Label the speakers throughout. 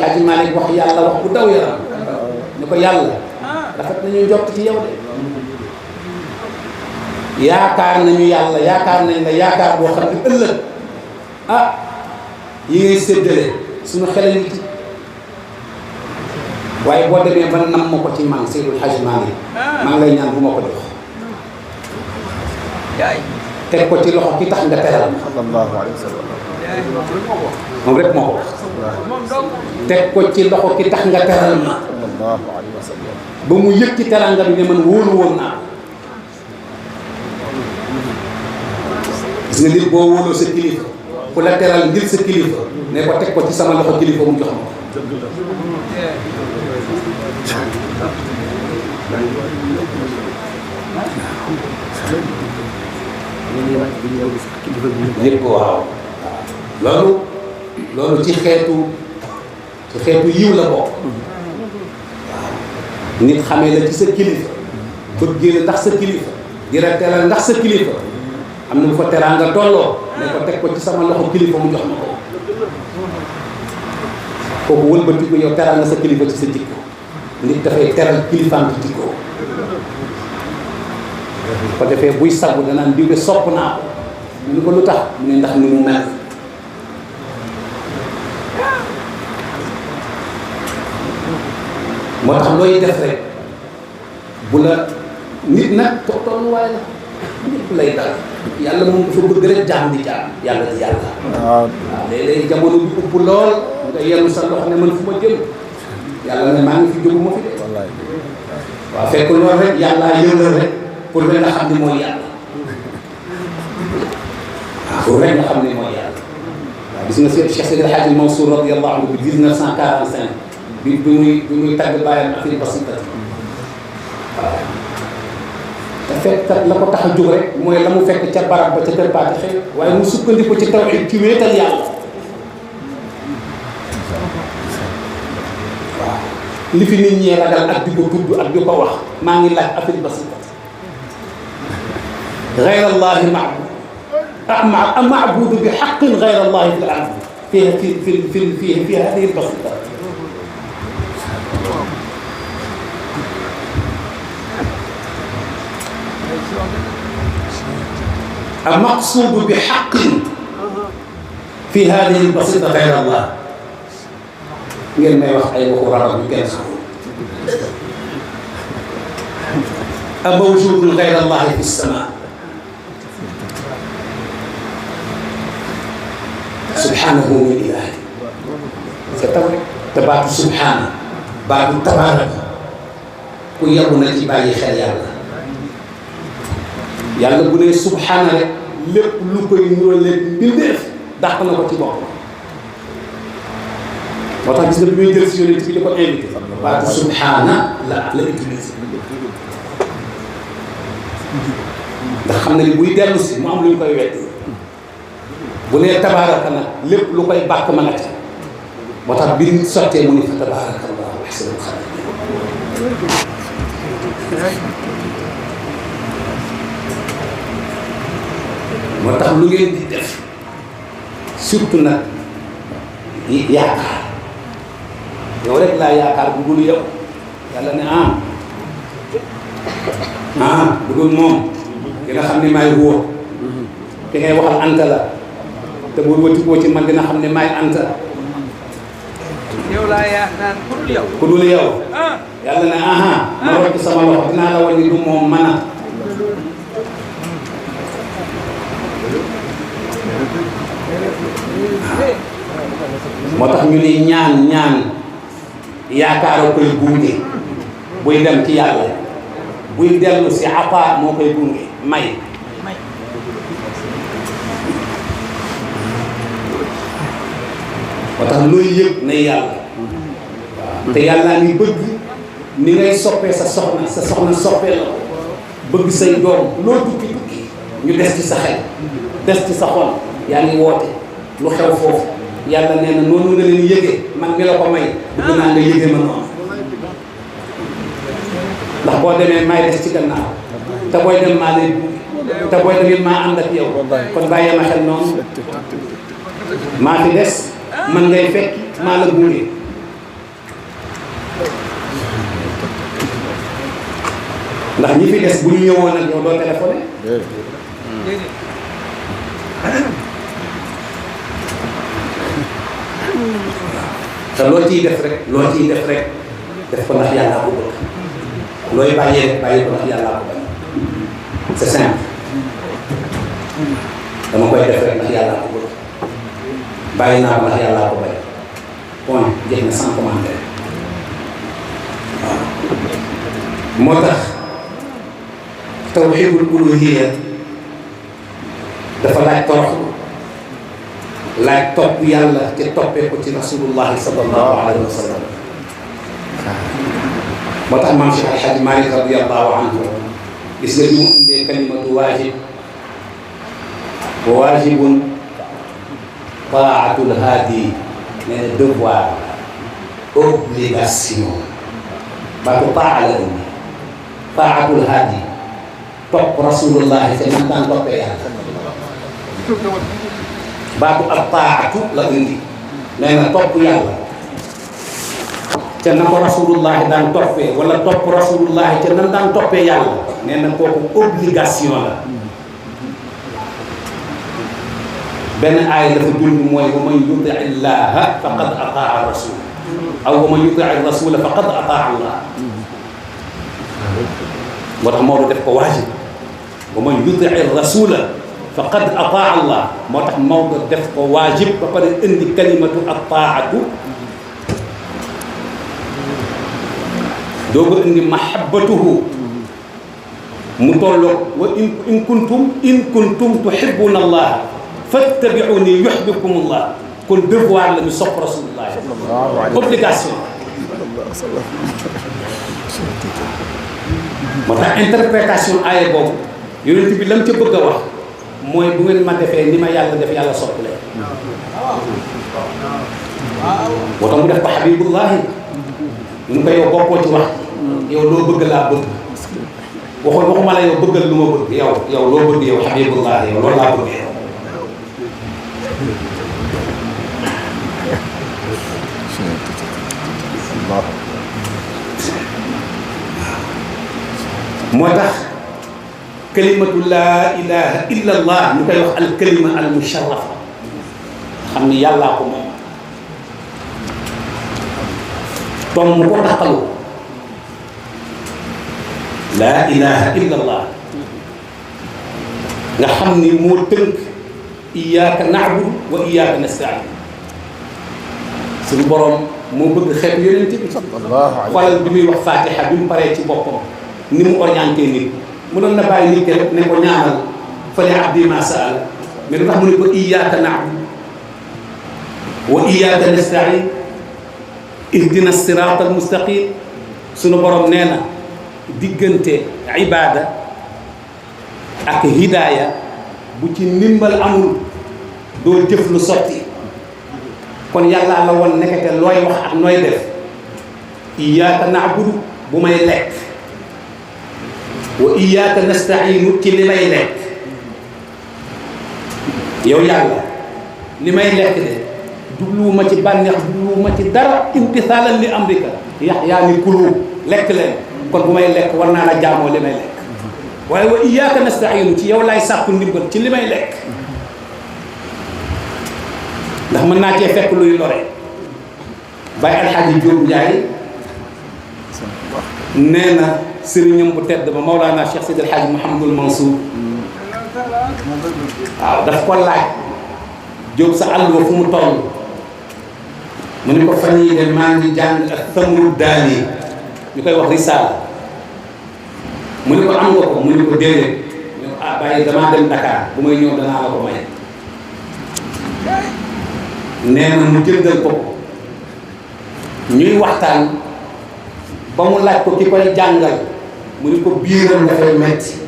Speaker 1: Hadji Malick wax yàlla wax bu daw yaram ni ko yàlla rafet nañu njort ci yow de yaakaar nañu yàlla yaakaar nañ la yaakaar boo xam ne ëllëg yi ngay séddale suñu xel ngi ci waaye boo demee ba nam ma ko ci man Seydou Hadji Malick maa ngi lay ñaan bu ma ko jox teg ko ci loxo ki tax nga teral ma
Speaker 2: sallallahu alayhi wa sallam
Speaker 1: moom rek moo ko wax teg ko ci loxo ki tax nga teral ma
Speaker 2: sallallahu alayhi wa sallam
Speaker 1: ba mu yëg ci teranga bi ne man wóolu woon naa gis nga nit boo wóoloo sa kilifa ku la teral ngir sa kilifa ne ko teg ko ci sama loxo kilifa mu jox ma yëpp waaw loolu ci xeetu yiw la bokk waaw nit xamee la ci sa kilifa bëggee la ndax sa kilifa di la teral ndax sa kilifa am na bu fa teraa nga tolloo ne ko teg ko ci sama loxo kilifa mu jox ma ko kooku wëlbati ko yow teral nga sa kilifa ci sa jikko nit dafay teral kilifaam ci jikko ko defee buy sagu danaan diw de sopp naa ko ñu ko lu tax mu ne ndax ni mu mel moo tax looy def rek bu la nit nag tolluwaay la ñëpp lay dal yàlla moom dafa bëgg rek jaam di jaam yàlla di yàlla waaw léeg-léeg jamono bi upp lool nga yenn sa loxo ne man fu ma jëm yàlla ne maa ngi fi jógu ma fi de waaw fekk loolu rek yàllaa yëngal rek pour rek nga xam ne mooy yàlla waaw pour rek nga xam ne mooy yàlla waaw gis nga Cheikh Seydi El Hadji Mansour radiyallahu anhu bi 1945 bi muy tàgg bàyyam Afrique Basitati waaw te fekk kat la ko tax a jóg rek mooy la mu fekk ca barab ba ca kër Paate xëy waaye mu sukkandiku ci tawhid ci wéetal yàlla waaw li fi nit ñi ragal ak di ko tudd ak di ko wax maa ngi laaj Afrique Basitati غير الله معبود معبود بحق غير الله في الارض في هذه البسيطه المقصود بحق في هذه البسيطه غير الله ngeen may wax ay waxu rabal yu kenn xamul موجود غير الله في السماء سبحانه من إله te baatu subhaana baatu tabaaraka ku yebu na ci bàyyi xel yàlla bu ne subhaana rek lépp lu koy nuróoleeg mbindeef dàq na ko ci bopp moo tax gis nga bi muy jël si yonent bi di ko invité baatu subhaana la utilisé ndax xam na ni buy dellu si mu am lu ñu koy wedd bu nee tabaaraka nag lépp lu koy bàkk ma nga ca moo tax bi nit sottee mu ni fa tabaaraka allaahu ahsanul xaaliqiin moo tax lu ngeen di def surtout nag yaakaar yow rek laa yaakaar bu dul yow yàlla ne bu dul moom dina xam ne maay wóor ki ngay waxal anta la te bu wëtikoo ci man dina xam ne maay anta
Speaker 3: yow laa yaa naan ku dul yow
Speaker 1: ku dul yow yàlla ne ma rocc sama loxo dinaa la wan ni du moom mën a moo tax ñu ne ñaan yaakaara koy gunge buy dem ci yàlla buy dellu si apa moo koy gunge may moo tax looy yëg ne yàlla te yàlla ni bëgg ni ngay soppee sa soxna soppee la bëgg say doom loo tukki ñu des ci sa xel des ci sa xol yaa ngi woote lu xew foofu yàlla nee na noonu nga leen yëgee man mi la ko may bëgg naa nga yëgee ma noonu ndax boo demee may des ci gannaaw te booy dem maa lay te booy dem it maa ànd ak yow kon bàyyee ma xel noonu maa fi des man ngay fekk maa la gunge ndax ñi fi des bu ñu ñëwoon ak yow doo téléphoné te loo ciy def rek def ko ndax yàllaa ko bëgg looy bàyyee rek bàyyi ko ndax yàllaa ko bañ c'est simple dama koy def rek ndax yàllaa ko bëgg bàyyi naa ko ndax yàllaa ko bañ point jeex na sans commentaire waaw moo tax tawxiidul uluhiyya dafa laaj toroxlu laaj topp yàlla te toppee ko ci rasulullahi sallallahu alayhi wa sallam moo tax maam Cheikh Alhaji Malick radiyallahu anhu gis nga bi mu indee kalimatu waajib wa waajibun taatul haadi nee na devoir obligation baatu taa la indi taatul haadi topp rasulullahi te nan daan toppee yàlla baatu ab taatu la indi nee na topp yàlla te na ko rasulullahi daan toppee wala topp rasulullahi te nan daan toppee yàlla nee na kooku obligation la benn aay dafa dund mooy wa man yuti illaha faqad ataa rasul aw wa man yuti rasula faqad ataa allah moo tax Maodo def ko waajib wa man yuti rasula faqad ataa allah moo tax Maodo def ko waajib ba pare indi kalimatu ataatu doo ko indi mahabbatuhu mu tolloo wa in kuntum tuhibbuna allah fattabi'uni yuhibbukum allah kon devoir la ñu sopp rasulullah obligation moo tax interprétation aaya boobu yonent bi lam ca bëgg a wax mooy bu ngeen ma defee ni ma yàlla def yàlla sopp leen moo tax mu def ko habibullahi ñu ko yow bokkoo ci wax yow loo bëgg laa bëgg waxuma la yow bëggal lu ma bëgg yow loo bëgg yow habibullahi yow loolu laa bëgg yow moo tax kalimatu laa ilaha illa allah ñu koy wax al kalima al musharrafa xam ni yàllaa ko moom tom mu ko taxalu laa ilaha illa allah nga xam ni moo tënk iyyaka na'budu wa iyyaka nasta'in suñu borom moo bëgg xeetu yonent bi xoolal bi muy wax fatiha bi mu paree ci boppam ni mu orienté nit mu doon na bàyyi nit ki rek ne ko ñaanal fali abdi ma saal mais lu tax mu ne ko iyyaka na'budu wa iyyaka nasta'in ihdina sirata al mustaqim suñu borom nee na diggante ibada ak hidaaya bu ci ndimbal amul doo jëf lu sotti kon yàlla la woon nekkate looy wax ak nooy def iyyaka na'budu bu may lekk wa iyyaka nasta'inu ci li may lekk yow yàlla li may lekk de jubluwuma ci bànneex jubluwuma ci dara imtisaalan li amrika yaa ni kulu lekk leen kon bu may lekk war naa la jaamoo li may lekk waaye wa iyyaka nasta'inu ci yow laay sàkku ndimbal ci li may lekk ndax mën naa cee fekk luy lore Baye Alxaaji Jóob Njaay nee na sëriñam bu tedd ba Mawlana Cheikh Seydi Alxaaji Mouhamadul Mansour waaw daf ko laaj Jóob sa àll ba fu mu toll mu ne ko fan yii de maa ngi jàng ak Samru Daani ñu koy wax risaala mu ne ko am nga ko mu ne ko déedéet mu ne ko ah Baye damaa dem Dakar bu may ñëw danaa la ko may nee na mu jëndal ko ñuy waxtaan ba mu laaj ko ki koy jàngal mu ni ko biiram dafay metti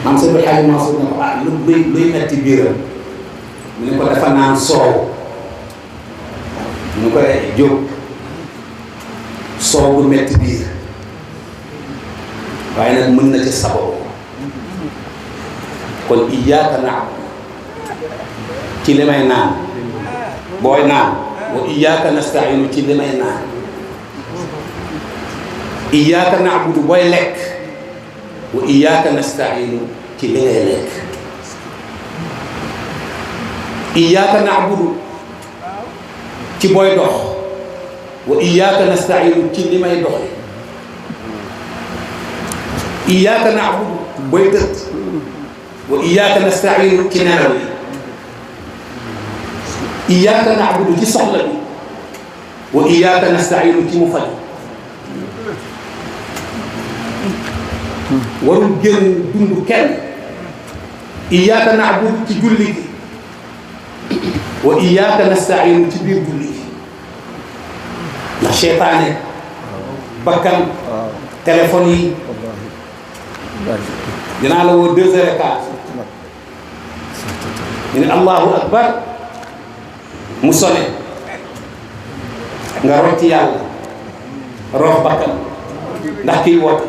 Speaker 1: maam Seydi Hadji Mansour ne ko ah luy metti biiram mu ne ko dafa naan soow mu ko jóg soow bu metti biir waaye nag mën na ci sabab kon iyyaka na'budu ci li may naan booy naan wa iyyaka nasta'inu ci li may naan iyyaka na'budu booy lekk wa iyyaka nasta'inu ci li ngay lekk iyyaka na'budu ci booy dox wa iyyaka nasta'inu ci li may doxe iyyaka na'budu booy tëdd wa iyyaka nasta'inu ci nelaw yi iyyaka na'budu ci soxla bi wa iyyaka nasta'inu ci mu faj warul génn dund kenn iyyaka na'budu ci julli gi wa iyyaka nasta'inu ci biir julli gi ndax seytaane bakkan téléphone yi dinaa la woo 2h15 ñu ne allahu akbar mu sone nga rocc yàlla roof bakkan ndax kiy woote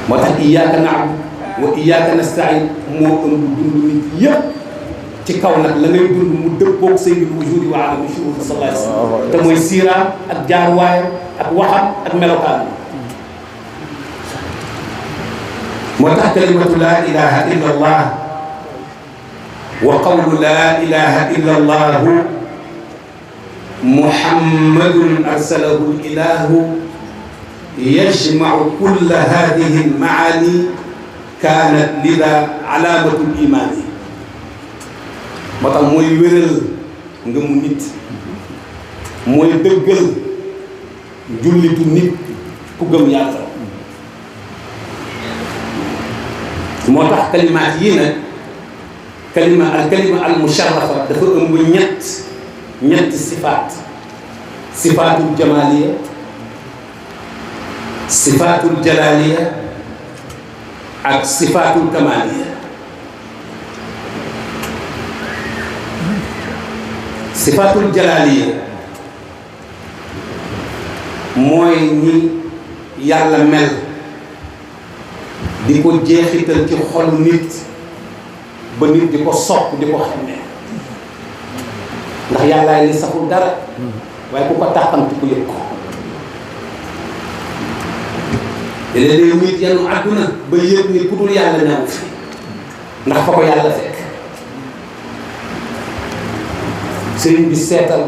Speaker 1: moo tax iyyaka na'budu wa iyyaka nasta'in moo ëmb dund nit yëpp ci kaw nag la ngay dund mu dëppoog sayyidul wujudi wa alami shuhud sallallahu alayhi wa sallam te mooy siiraam ak jaaruwaayam ak waxam ak melokaan moo tax kalimatu laa ilaha illa allah wa qawlu laa ilaha illa allahu muhammadun arsalahu ilahu yajmau kulla hadihi almaani kaanat lida alaamatu limaani moo tax mooy wéral nga mu nit mooy dëggal jullitu nit ku gëm yàlla moo tax kalimaat yii nag kalima al musharrafa dafa ëmb ñetti sifaatul jamaliya sifaatul jalaliya ak sifaatul kamaliya sifaatul jalaliya mooy ni yàlla mel di ko jeexital ci xolu nit ba nit di ko sopp di ko xamee ndax yàllaay li saxul dara waaye ku ko tàqamti ku yëg ko te léeg-léeg nit yanu àdduna ba yëg ni ku dul yàlla newu fi ndax fa ko yàlla fekk sëriñ bi seetal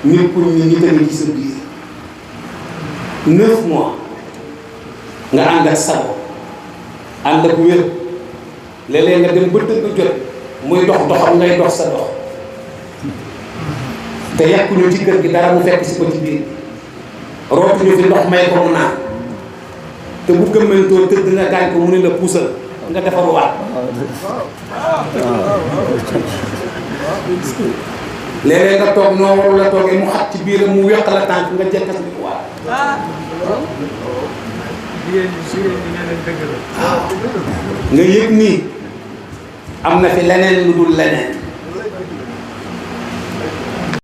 Speaker 1: nit pour ni nit a ngi ci sa biir 9 mois nga ànd ak sago ànd ak wér léeg-léeg nga dem ba dëgg jot muy dox doxam ngay dox sa dox te yàquñu ci kër gi dara mu fekk si ko ci biir rootuñu fi ndox may ko mu naan te bu gëmmantoo tëdd nga gaañ ko mu ne la puusal nga defaruwaat léeg-léeg nga toog noo warul la toogee mu xat ci biiram mu weq la tànk nga jekkas bi ko waat nga yëg nii am na fi leneen lu dul leneen